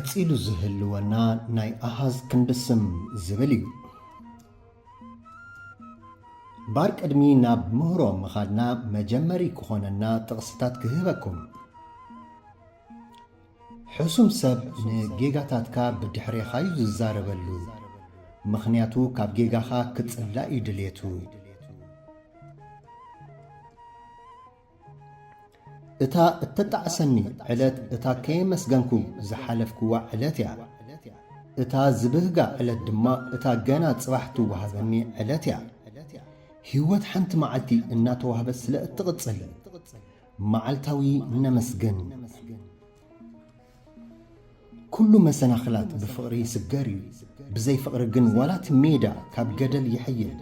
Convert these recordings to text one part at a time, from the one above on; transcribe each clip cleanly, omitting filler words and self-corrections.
ቀፂሉ ዝህልወና ናይ ኣሃዝ ክንድስም ዝብል እዩ። ባር ቅድሚ ናብ ምህሮ ምኻድና መጀመሪ ክኾነና ጥቕስታት ክህበኩም። ሕሱም ሰብ ንጌጋታትካ ብድሕሪኻ እዩ ዝዛረበሉ፣ ምኽንያቱ ካብ ጌጋኻ ክጽላእ እዩ ድልየቱ። እታ እተጣዕሰኒ ዕለት እታ ከየመስገንኩ ዝሓለፍክዋ ዕለት እያ። እታ ዝብህጋ ዕለት ድማ እታ ገና ጽባሕ ትወሃበኒ ዕለት እያ። ህይወት ሓንቲ መዓልቲ እናተዋህበት ስለ እትቕጽል መዓልታዊ ነመስግን። ኩሉ መሰናኽላት ብፍቕሪ ይስገር እዩ። ብዘይ ፍቕሪ ግን ዋላት ሜዳ ካብ ገደል ይሕይል።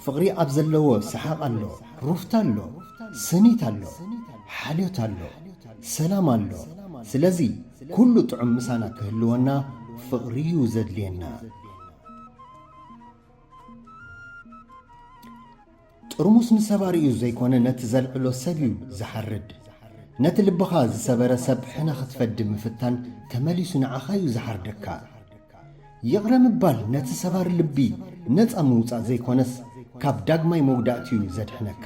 ፍቕሪ ኣብ ዘለዎ ሰሓቕ ኣሎ፣ ሩፍታ ኣሎ፣ ስኒት ኣሎ፣ ሓልዮት ኣሎ፣ ሰላም ኣሎ። ስለዚ ኩሉ ጥዑም ምሳና ክህልወና ፍቕሪ እዩ ዘድልየና። ጥርሙስ ንሰባሪ እዩ ዘይኮነ ነቲ ዘልዕሎ ሰብ እዩ ዝሓርድ። ነቲ ልብኻ ዝሰበረ ሰብ ሕና ክትፈድም ምፍታን ተመሊሱ ንዓኻ እዩ ዝሓርደካ። ይቕረ ምባል ነቲ ሰባሪ ልቢ ነፃ ምውፃእ ዘይኮነስ ካብ ዳግማይ መጉዳእቲ እዩ ዘድሕነካ።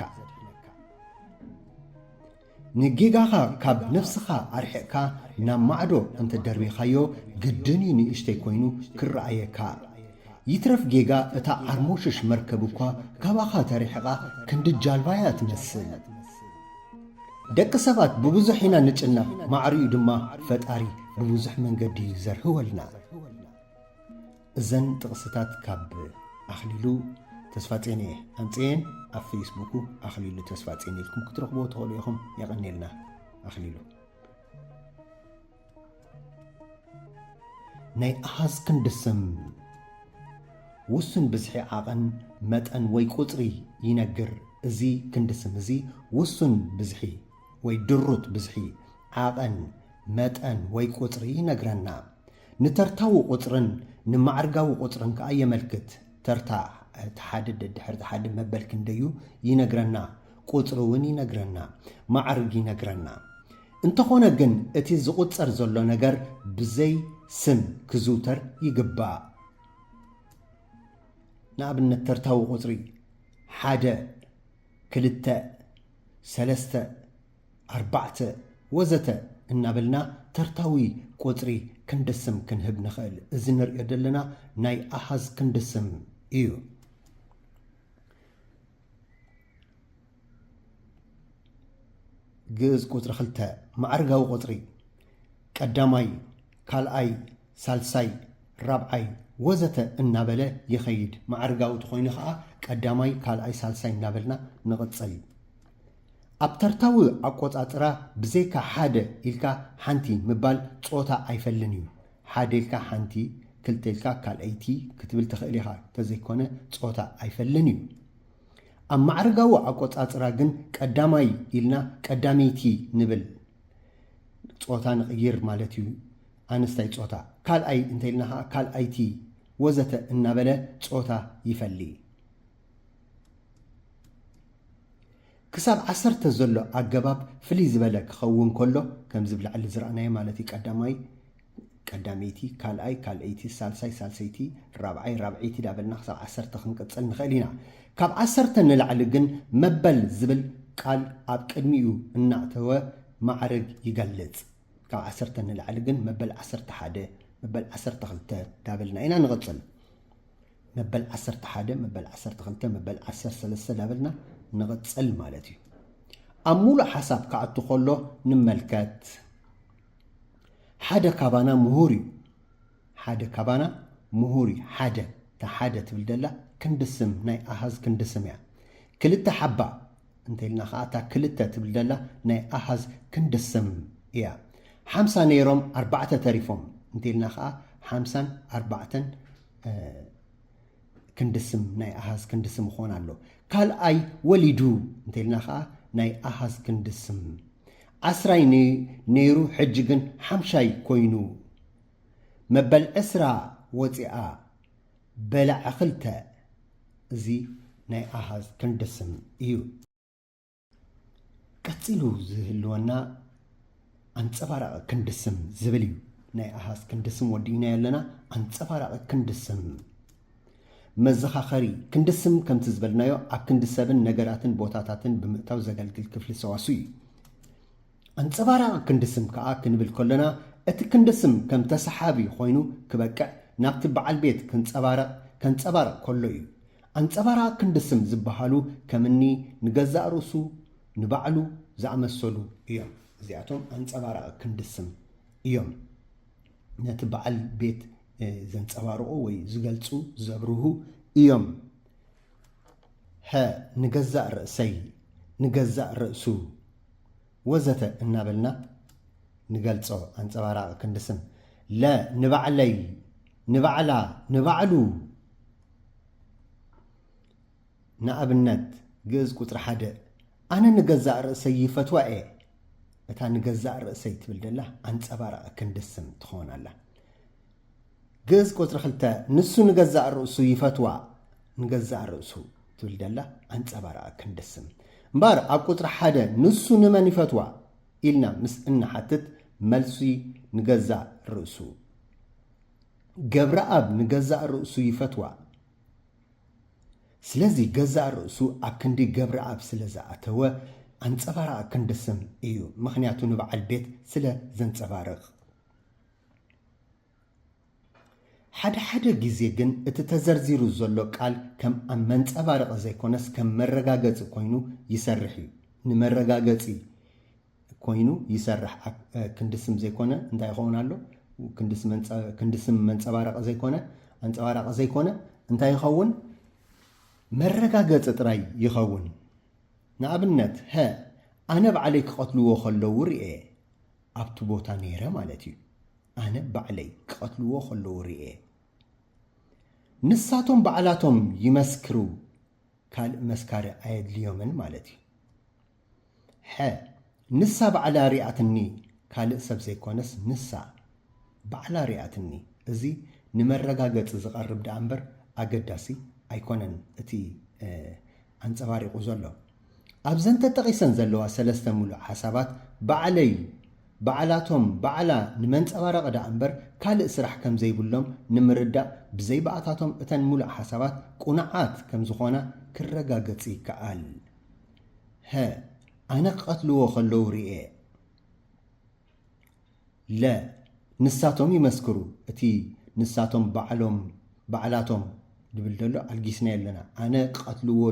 ንጌጋኻ ካብ ነፍስኻ ኣርሒቕካ ናብ ማዕዶ እንተደርቢኻዮ ግድን እዩ ንእሽተይ ኮይኑ ክረኣየካ። ይትረፍ ጌጋ እታ ዓርሞሽሽ መርከብ እኳ ካባኻ ተሪሕቓ ክንዲ ጃልባያ ትመስል። ደቂ ሰባት ብብዙሕ ኢና ንጭናቕ፣ ማዕሪኡ ድማ ፈጣሪ ብብዙሕ መንገዲ ዘርህወልና። እዘን ጥቕስታት ካብ ኣኽሊሉ ተስፋፄን እየ ኣምፅአን። ኣብ ፌስቡኩ ኣኽሊሉ ተስፋፄን ኢልኩም ክትረኽቦ ትኽእሉ ኢኹም። የቐኒልና ኣኽሊሉ። ናይ ኣሃዝ ክንድስም ውሱን ብዝሒ ዓቐን መጠን ወይ ቁፅሪ ይነግር። እዚ ክንድስም እዚ ውሱን ብዝሒ ወይ ድሩት ብዝሒ ዓቐን መጠን ወይ ቁፅሪ ይነግረና። ንተርታዊ ቁፅርን ንማዕርጋዊ ቁፅርን ከዓ የመልክት። ተርታ ተሓደ ድሕሪ ተሓደ መበል ክንደዩ ይነግረና። ቁፅሪ እውን ይነግረና፣ ማዕርግ ይነግረና። እንተኾነ ግን እቲ ዝቁፀር ዘሎ ነገር ብዘይ ስም ክዝውተር ይግባእ። ንኣብነት ተርታዊ ቁፅሪ 1 2 3 4 ወዘተ እናበልና ተርታዊ ቁፅሪ ክንድስም ክንህብ ንኽእል። እዚ ንሪኦ ዘለና ናይ ኣሃዝ ክንድስም እዩ። ግእዝ ቁፅሪ 2 ማዕርጋዊ ቁፅሪ ቀዳማይ፣ ካልኣይ፣ ሳልሳይ፣ ራብዓይ ወዘተ እናበለ ይኸይድ። ማዕርጋዊ ተኾይኑ ከዓ ቀዳማይ፣ ካልኣይ፣ ሳልሳይ እናበልና ንቕፅል። ኣብ ተርታዊ ኣቆፃፅራ ብዘይካ ሓደ ኢልካ ሓንቲ ምባል ፆታ ኣይፈልን እዩ። ሓደ ኢልካ ሓንቲ፣ ክልተ ኢልካ ካልአይቲ ክትብል ትኽእል ኢኻ። ተዘይኮነ ፆታ ኣይፈልን እዩ። ኣብ ማዕርጋዊ ኣቆፃፅራ ግን ቀዳማይ ኢልና ቀዳመይቲ ንብል ፆታ ንቕይር ማለት እዩ። ኣንስታይ ፆታ። ካልኣይ እንተኢልና ከዓ ካልኣይቲ ወዘተ እናበለ ፆታ ይፈሊ። ክሳብ 10 ዘሎ ኣገባብ ፍልይ ዝበለ ክኸውን ከሎ ከምዚ ብላዕሊ ዝረኣናዮ ማለት እዩ። ቀዳማይ ቀዳመይቲ፣ ካልኣይ ካልአይቲ፣ ሳልሳይ ሳልሰይቲ፣ ራብዓይ ራብዒይቲ ዳበልና ክሳብ 10 ክንቅፅል ንኽእል ኢና። ካብ 10 ንላዕሊ ግን መበል ዝብል ቃል ኣብ ቅድሚኡ እናእተወ ማዕርግ ይገልጽ። ካብ 10 ንላዕሊ ግን መበል 11 መበል 12 ዳበልና ኢና ንቕፅል። መበል 11 መበል 12 መበል 13 ዳበልና ንቕፅል ማለት እዩ። ኣብ ሙሉእ ሓሳብ ክኣቱ ከሎ ንመልከት። ሓደ ካባና ምሁር እዩ። ሓደ ካባና ምሁር እዩ። ሓደ ተሓደ ትብል ደላ ክንድስም ናይ ኣሃዝ ክንድስም እያ። ክልተ ሓባ እንተኢልና ከዓ እታ ክልተ ትብል ደላ ናይ ኣሃዝ ክንድስም እያ። 50 ነይሮም 4 ተሪፎም እንተኢልና ከዓ 54 ክንድስም ናይ ኣሃዝ ክንድስም ክኾን ኣሎ። ካልኣይ ወሊዱ እንተኢልና ከዓ ናይ ኣሃዝ ክንድስም። 10 ነይሩ ሕጂ ግን 5 ኮይኑ መበል 20 ወፂኣ በላዕ 2 እዚ ናይ ኣሃዝ ክንድስም እዩ። ቀፂሉ ዝህልወና ኣንፀባራቒ ክንድስም ዝብል እዩ። ናይ ኣሃዝ ክንድስም ወዲእና ያለና ኣንጸባራቒ ክንድስም መዘኻኸሪ ክንድስም ከምቲ ዝበልናዮ ኣብ ክንድሰብን ነገራትን ቦታታትን ብምእታው ዘገልግል ክፍሊ ሰዋስው እዩ ኣንጸባራቒ ክንድስም ከዓ ክንብል ከለና እቲ ክንድስም ከም ተሰሓቢ ኮይኑ ክበቅዕ ናብቲ በዓል ቤት ከንጸባረቕ ከሎ እዩ ኣንጸባራቒ ክንድስም ዝበሃሉ ከምኒ ንገዛእ ርእሱ ንባዕሉ ዝኣመሰሉ እዮም እዚኣቶም ኣንጸባራቒ ክንድስም እዮም ነቲ በዓል ቤት ዘንጸባርቑ ወይ ዝገልጹ ዘብርሁ እዮም ንገዛእ ርእሰይ ንገዛእ ርእሱ ወዘተ እናበልና ንገልጾ ኣንጸባራቒ ክንድስም ንባዕለይ ንባዕላ ንባዕሉ ንኣብነት ግእዝ ቁጥሪ 1 ኣነ ንገዛእ ርእሰይ ይፈትዋ እየ እታ ንገዛእ ርእሰይ ትብል ደላ ኣንጸባራቒ ክንድስም ትኾን ኣላ ግእዝ ቁጥሪ 2 ንሱ ንገዛእ ርእሱ ይፈትዋ ንገዛእ ርእሱ ትብል ደላ ኣንጸባራቒ ክንድስም እምበር ኣብ ቁጥሪ 1 ንሱ ንመን ይፈትዋ ኢልና ምስ እናሓትት መልሲ ንገዛእ ርእሱ ገብረኣብ ንገዛእ ርእሱ ይፈትዋ ስለዚ ገዛእ ርእሱ ኣብ ክንዲ ገብረኣብ ስለ ዝኣተወ ኣንጸባራቒ ክንድስም እዩ ምኽንያቱ ንበዓል ቤት ስለ ዘንጸባርቕ ሓደ ግዜ ግን እቲ ተዘርዚሩ ዘሎ ቃል ከም ኣብ መንጸባረቒ ዘይኮነስ ከም መረጋገፂ ኮይኑ ይሰርሕ እዩ ንመረጋገፂ ኮይኑ ይሰርሕ ክንድስም ዘይኮነ እንታይ ይኸውን ኣሎ ክንድስም መንጸባረቒ ዘይኮነ ኣንጸባራቒ ዘይኮነ እንታይ ይኸውን መረጋገፂ ጥራይ ይኸውን ንኣብነት ኣነ ባዕለይ ክቐትልዎ ከለዉ ርኤ ኣብቲ ቦታ ነይረ ማለት እዩ ኣነ ባዕለይ ክቐትልዎ ከለዉ ርኤ ንሳቶም በዓላቶም ይመስክሩ ካልእ መስካሪ ኣየድልዮምን ማለት እዩ ንሳ ባዕላ ሪኣትኒ ካልእ ሰብ ዘይኮነስ ንሳ ባዕላ ሪኣትኒ እዚ ንመረጋገፂ ዝቐርብ ዳ እምበር ኣገዳሲ ኣይኮነን እቲ ኣንጸባሪቑ ዘሎ ኣብዘን ተጠቒሰን ዘለዋ ሰለስተ ሙሉእ ሓሳባት ባዕለይ ባዕላቶም ባዕላ ንመንጸባረቒ ዳ እምበር ካልእ ስራሕ ከም ዘይብሎም ንምርዳእ ብዘይባእታቶም እተን ሙሉእ ሓሳባት ቁኑዓት ከም ዝኾና ክረጋገጽ ይከኣል ኣነ ክቐትልዎ ከለዉ ርኤ ንሳቶም ይመስክሩ እቲ ንሳቶም ባዕላቶም ድብል ደሎ ኣልጊስና የለና ኣነ ክቐትልዎ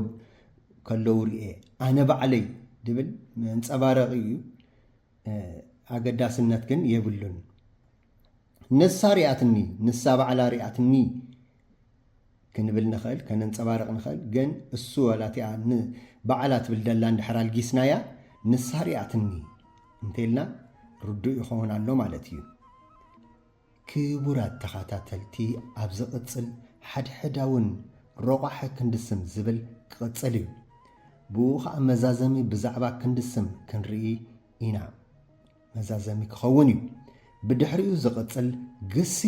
ከለዉ ርኤ ኣነ ባዕለይ ድብል መንጸባረቒ እዩ ኣገዳስነት ግን የብሉን ንሳ ሪኣትኒ ንሳ ባዕላ ሪኣትኒ ክንብል ንኽእል ከነንጸባረቕ ንኽእል ግን እሱ ወላቲኣ ባዕላ ትብል ደላ እንድሕር ኣልጊስናያ ንሳ ሪኣትኒ እንተኢልና ርዱእ ይኸውን ኣሎ ማለት እዩ ክቡራት ተኸታተልቲ ኣብ ዝቕጽል ሓድሕዳውን ረቑሐ ክንድስም ዝብል ክቕጽል እዩ ብኡ ከዓ መዛዘሚ ብዛዕባ ክንድስም ክንርኢ ኢና መዛዘሚ ክኸውን እዩ ብድሕሪኡ ዝቕጽል ግሲ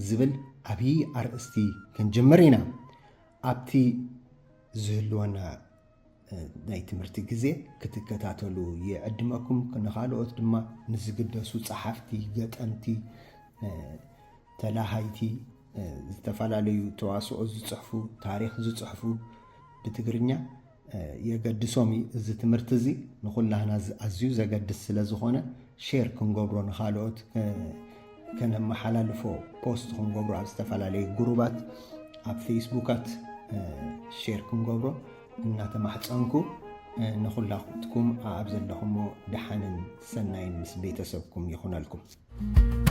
ዝብል ዓብዪ ኣርእስቲ ክንጅምር ኢና ኣብቲ ዝህልወና ናይ ትምህርቲ ግዜ ክትከታተሉ ይዕድመኩም ንኻልኦት ድማ ንዝግደሱ ጸሓፍቲ ገጠምቲ ተላሃይቲ ዝተፈላለዩ ተዋስኦ ዝጽሕፉ ታሪክ ዝጽሕፉ ብትግርኛ የገድሶም እዚ ትምህርቲ እዚ ንኹላህና ኣዝዩ ዘገድስ ስለ ዝኾነ ሼር ክንገብሮ ንኻልኦት ከነመሓላልፎ ፖስት ክንገብሮ ኣብ ዝተፈላለዩ ጉሩባት ኣብ ፌስቡካት ሼር ክንገብሮ እናተማሕፀንኩ ንኹላትኩም ኣብ ዘለኹሞ ድሓንን ሰናይን ምስ ቤተሰብኩም ይኹነልኩም